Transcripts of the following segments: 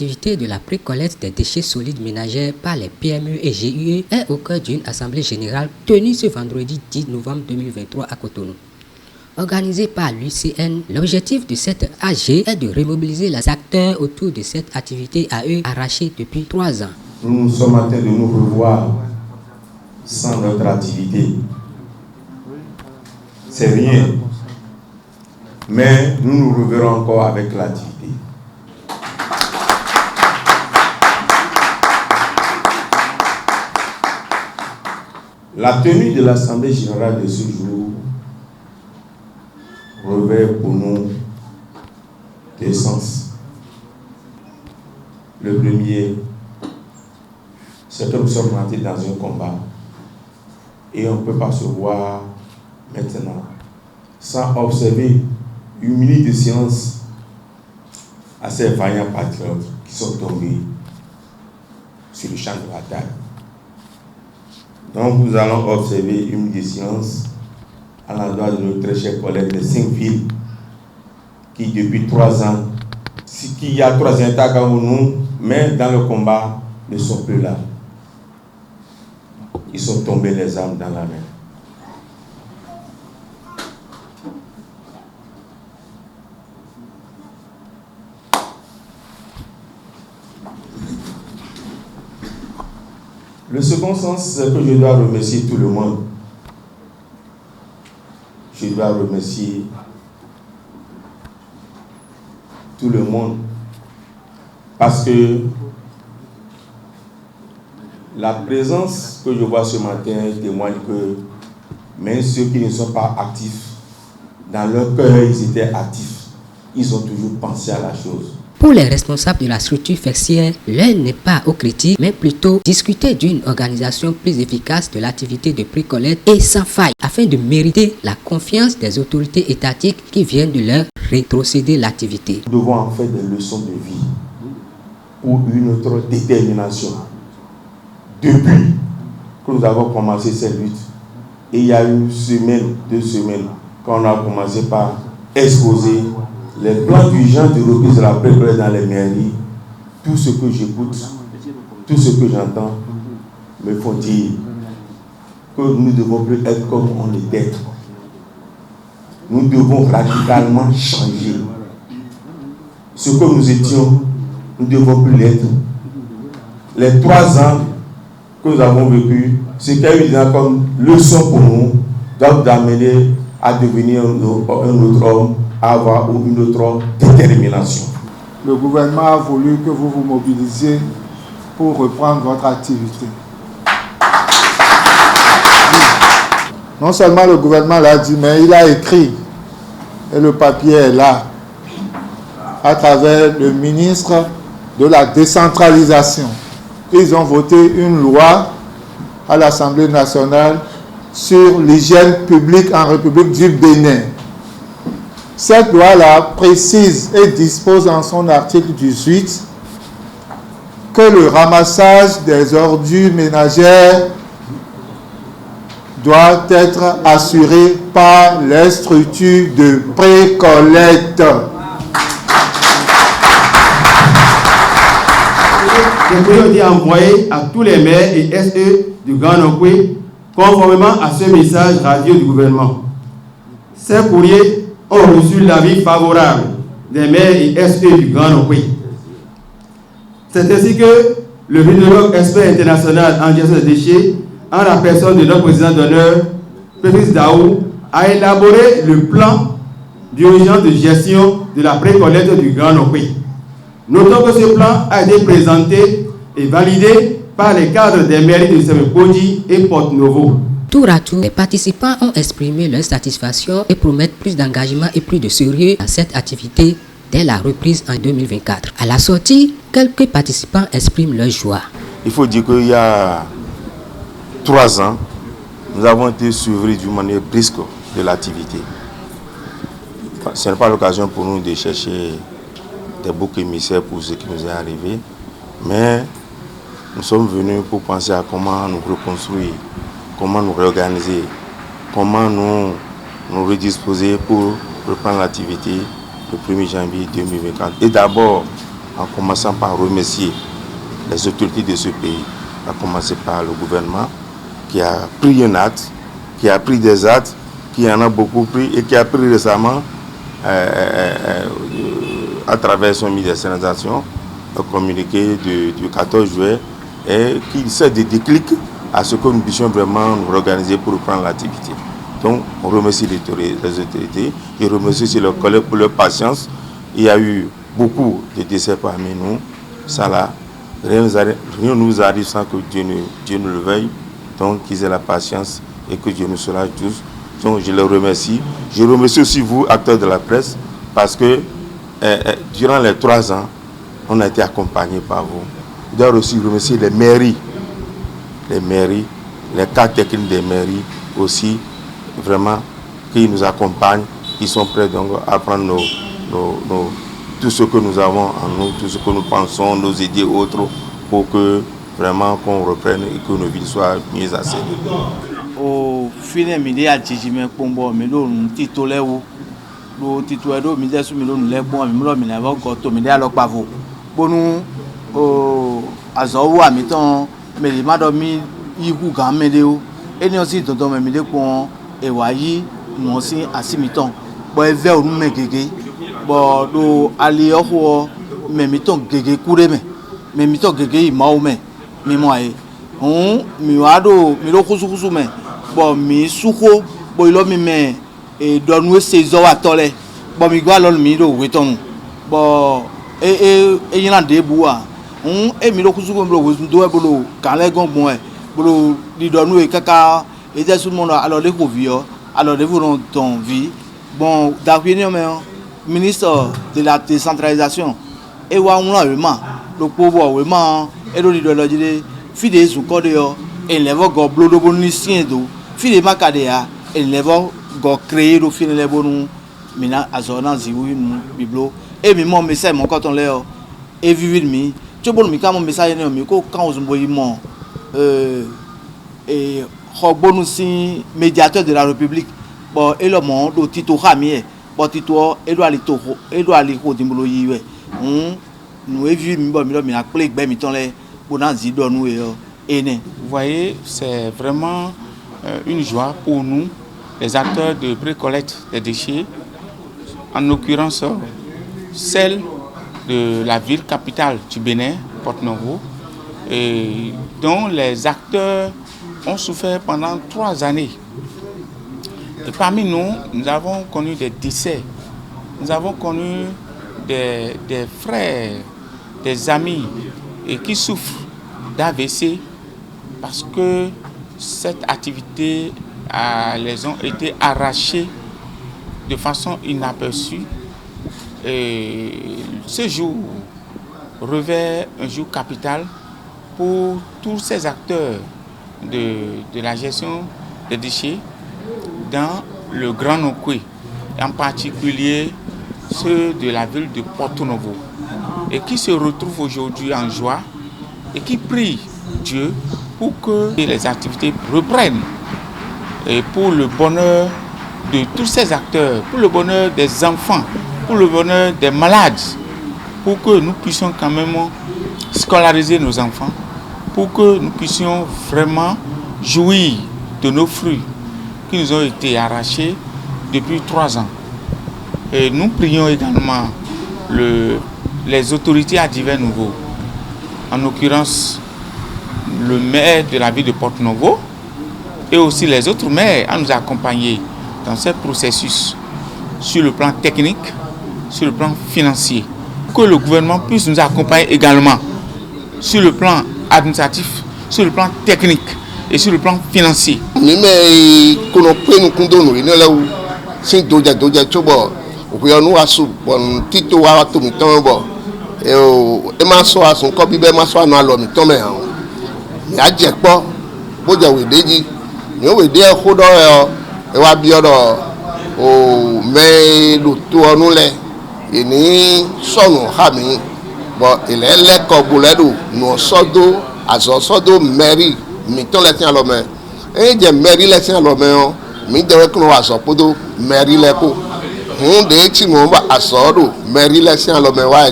l'activité de la précollecte des déchets solides ménagers par les PME et GUE est au cœur d'une assemblée générale tenue ce vendredi 10 novembre 2023 à Cotonou. Organisée par l'UCN, l'objectif de cette AG est de remobiliser les acteurs autour de cette activité à eux arrachée depuis 3 ans. Nous sommes en train de nous revoir sans notre activité. C'est rien. Mais nous nous reverrons encore avec l'activité. La tenue de l'Assemblée générale de ce jour revêt pour nous deux sens. Le premier, c'est que nous sommes rentrés dans un combat et on ne peut pas se voir maintenant sans observer une minute de silence à ces vaillants patriotes qui sont tombés sur le champ de bataille. Donc nous allons observer une minute de silence à l'endroit de nos très chers collègues des 5 villes qui depuis 3 ans, qui y a 3 ans comme nous, mais dans le combat ne sont plus là. Ils sont tombés les armes dans la main. Le second sens, c'est que je dois remercier tout le monde. Je dois remercier tout le monde parce que la présence que je vois ce matin témoigne que même ceux qui ne sont pas actifs, dans leur cœur, ils étaient actifs. Ils ont toujours pensé à la chose. Pour les responsables de la structure festière, l'heure n'est pas aux critiques, mais plutôt discuter d'une organisation plus efficace de l'activité de précollecte et sans faille, afin de mériter la confiance des autorités étatiques qui viennent de leur rétrocéder l'activité. Nous devons en faire des leçons de vie pour une autre détermination. Depuis que nous avons commencé cette lutte, et il y a une semaine, 2 semaines, quand on a commencé par exposer les plans d'urgence de reprise de la précollecte dans les mairies, tout ce que j'écoute, tout ce que j'entends, me font dire que nous ne devons plus être comme on était. Nous devons radicalement changer. Ce que nous étions, nous ne devons plus l'être. Les 3 ans que nous avons vécu, c'est qu'il y a eu comme leçon pour nous, donc d'amener à devenir un autre homme, à avoir une autre détermination. Le gouvernement a voulu que vous vous mobilisiez pour reprendre votre activité. Non seulement le gouvernement l'a dit, mais il a écrit, et le papier est là, à travers le ministre de la décentralisation. Ils ont voté une loi à l'Assemblée nationale sur l'hygiène publique en République du Bénin. Cette loi-là précise et dispose en son article 18 que le ramassage des ordures ménagères doit être assuré par les structures de précollecte. Le courrier a été envoyé à tous les maires et SE du Grand Nokwe conformément à ce message radio du gouvernement. Ces courriers ont reçu l'avis favorable des maires et SE du Grand Nokwe. C'est ainsi que le rhinologue expert international en gestion des déchets, en la personne de notre président d'honneur, Patrice Daou, a élaboré le plan d'urgence de gestion de la précollecte du Grand Nokwe. Notons que ce plan a été présenté et validé par les cadres des mairies de Semekoji et Porte-Novo. Tour à tour, les participants ont exprimé leur satisfaction et promettent plus d'engagement et plus de sérieux à cette activité dès la reprise en 2024. À la sortie, quelques participants expriment leur joie. Il faut dire qu'il y a 3 ans, nous avons été suivis d'une manière brusque de l'activité. Ce n'est pas l'occasion pour nous de chercher des boucs émissaires pour ce qui nous est arrivé, mais nous sommes venus pour penser à comment nous reconstruire, comment nous réorganiser, comment nous redisposer pour reprendre l'activité le 1er janvier 2024. Et d'abord, en commençant par remercier les autorités de ce pays, à commencer par le gouvernement qui a pris un acte, qui a pris des actes, qui en a beaucoup pris et qui a pris récemment à travers son ministère des Nations un communiqué du 14 juillet et qui sert de déclic à ce que nous puissions vraiment nous organiser pour reprendre l'activité. Donc on remercie les autorités et remercie aussi leurs collègues pour leur patience. Il y a eu beaucoup de décès parmi nous. Ça là, rien ne nous arrive sans que Dieu nous le veuille. Donc qu'ils aient la patience et que Dieu nous soulage tous. Donc je les remercie. Je remercie aussi vous, acteurs de la presse, parce que durant les 3 ans, on a été accompagnés par vous. Je dois aussi remercier les mairies, les cadres techniques des mairies aussi, vraiment, qui nous accompagnent, qui sont prêts donc à prendre tout ce que nous avons en nous, tout ce que nous pensons, nos idées autres, pour que vraiment qu'on reprenne et que nos villes soient mieux assainies. Au final, il y a des gens qui ont été titulaires. Le titulaire de ministère sous milieu nous les bons milieu nous avons encore milieu alors pas vous bon nous azowo amiton mais les madomi yiku gan medeo et nous aussi tonton milieu pour et wayi nous aussi asimiton bon e ver nous megege bon do ali oho mais miton gege kure mais miton gege ma o mais moi on mi wado mi lo kusukusu mais bon mi suko bon ilo mi mais et donne ces eaux à toler bon mi gwa lol mi do weton bon et y en a des bois on et mi lo kusuko mi lo do e bolo kan le gongbon e bolo di donne kaka et tout le monde alors les conviés alors de vous ton vie bon d'avenir mais ministre de la décentralisation et wa on là vraiment le pauvre vraiment et do di do lo jide fide su ko de yo et les vo go blodo bonisien do fide makade ya et les vo go créer le film les bons maintenant à zona ziwi biblo et mi mon message mon quand on les et vivre mi tu bon mi quand mon message ne mi ko quand on boyi mon et robonu si médiateur de la République bon et le monde do tito xami bon tito e do ali ko dimbolo yiwe nous e vivre mi bon mi do mi na ple gbe mi ton les bonan zi do nous et ne vous voyez c'est vraiment une joie pour nous les acteurs de pré-collecte des déchets, en l'occurrence celle de la ville capitale du Bénin, Porto-Novo, et dont les acteurs ont souffert pendant 3 années. Et parmi nous, nous avons connu des décès, nous avons connu des frères, des amis et qui souffrent d'AVC parce que cette activité les ont été arrachés de façon inaperçue. Et ce jour revêt un jour capital pour tous ces acteurs de la gestion des déchets dans le Grand Nokwe, en particulier ceux de la ville de Porto-Novo, et qui se retrouvent aujourd'hui en joie et qui prient Dieu pour que les activités reprennent. Et pour le bonheur de tous ces acteurs, pour le bonheur des enfants, pour le bonheur des malades, pour que nous puissions quand même scolariser nos enfants, pour que nous puissions vraiment jouir de nos fruits qui nous ont été arrachés depuis 3 ans. Et nous prions également les autorités à divers niveaux, en l'occurrence le maire de la ville de Porto-Novo, et aussi les autres maires à nous accompagner dans ce processus sur le plan technique, sur le plan financier. Que le gouvernement puisse nous accompagner également sur le plan administratif, sur le plan technique et sur le plan financier. Nous avons dit que nous avons dit que nous avons dit que nous avons dit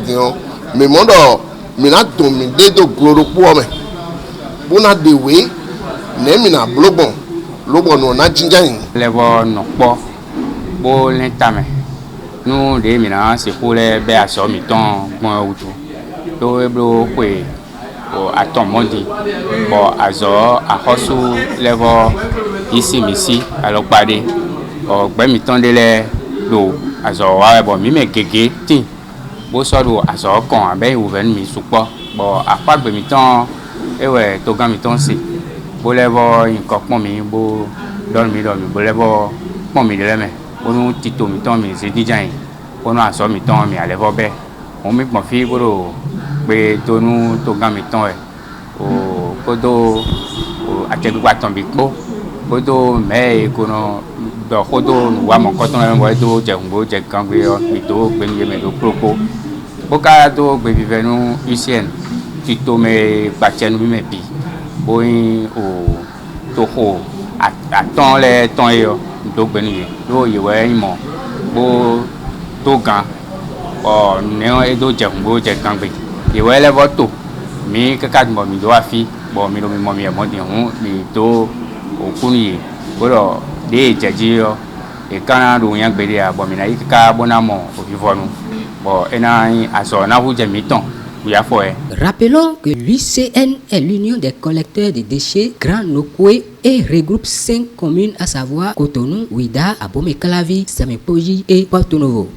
que nous mais mon do mina dominer do gloro pour me bona de we ne mina blobon lobo no na jinjan levo no po bo lentame nous de mina c'est pour les be aso mi ton mo utu do eblo kwe o aton mondi bo azo a hosu levo ici misi alopade o gbe mi ton de le do azo wa bo mi me gege tin bo so do azo kan abe oven mi supo bo apa gbe mi ton ewe to gan mi ton si bo levo nkan pon mi bo don mi bo levo pon mi de me bo nu tito mi ton mi se dijan bo nu aso mi ton mi alevo be o mi pon fi bo pe to nu to gan mi ton e o kodo o ategba ton bi po kodo me ko no do kodo nu wa mo ko ton e mo do je ngbo je kan gbe o mi to gbe ni me do propo bo ka do gbe vive nu UCN tito me pa chenu mi me bi bo yin o to ko atan le ton e yo do gbe ni do yewe imo bo to gan o ne o e do je ngbo je kan gbe yewe le voto mi kaka mo mi do afi bo mi lo mi mo mi e mo di hun mi do okuni bo do de jeji yo e kana do yan gbe dia bo mi na ikaka bona mo o vivonu bo ena aso na hu je mi ton. Rappelons que l'UCN est l'Union des collecteurs de déchets Grand Nokwe et regroupe 5 communes à savoir Cotonou, Ouida, Abomey-Calavi, Samepoji et Porto Novo.